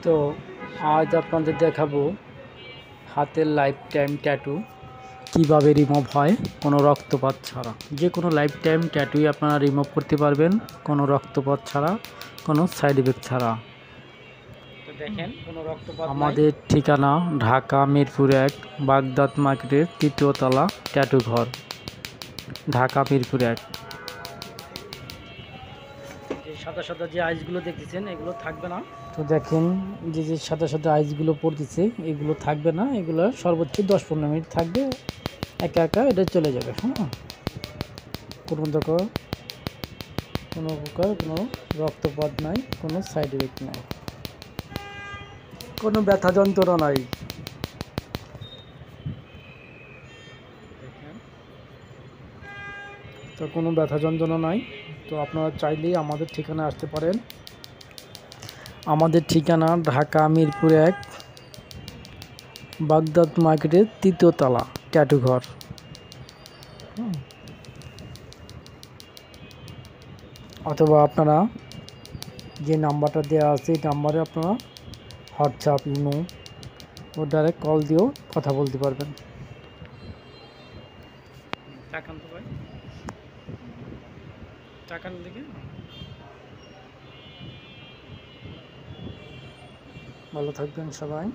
তো আজ আপনাদের দেখাবো হাতের লাইফ টাইম ট্যাটু কীভাবে রিমুভ হয় কোনো রক্তপাত ছাড়া। যে কোনো লাইফ টাইম ট্যাটুই আপনারা রিমুভ করতে পারবেন কোনো রক্তপাত ছাড়া, কোনো সাইড এফেক্ট ছাড়া। তো দেখেন কোনো রক্তপাত আমাদের ঠিকানা ঢাকা মিরপুর 1 বাগদাদ মার্কেটের 3য় তলা ট্যাটু ঘর, ঢাকা মিরপুর 1। যে সাদা সাদা যে আইসগুলো দেখতেছেন এগুলো থাকবে না। তো দেখেন যে যে সাদা সাদা আইসগুলো পড়তেছে এগুলো থাকবে না, এগুলো সর্বোচ্চ 10-15 মিনিট থাকবে, একা একা এটা চলে যাবে। হ্যাঁ, কোনো প্রকার কোনো রক্তপাত নাই, কোনো সাইড এফেক্ট নাই, কোনো ব্যথা যন্ত্রণা নাই। তো কোনো ব্যথা যন্ত্রণা নাই। তো আপনারা চাইলেই আমাদের ঠিকানা আসতে পারেন। আমাদের ঠিকানা ঢাকা মিরপুর 1 বাগদাদ মার্কেটের 3য় তলা ট্যাটু ঘর। অথবা আপনারা যে নাম্বারটা দেওয়া আছে এই নাম্বারে আপনারা হোয়াটসঅ্যাপ, ইমো ও ডাইরেক্ট কল দিয়েও কথা বলতে পারবেন। ভালো থাকবেন সবাই।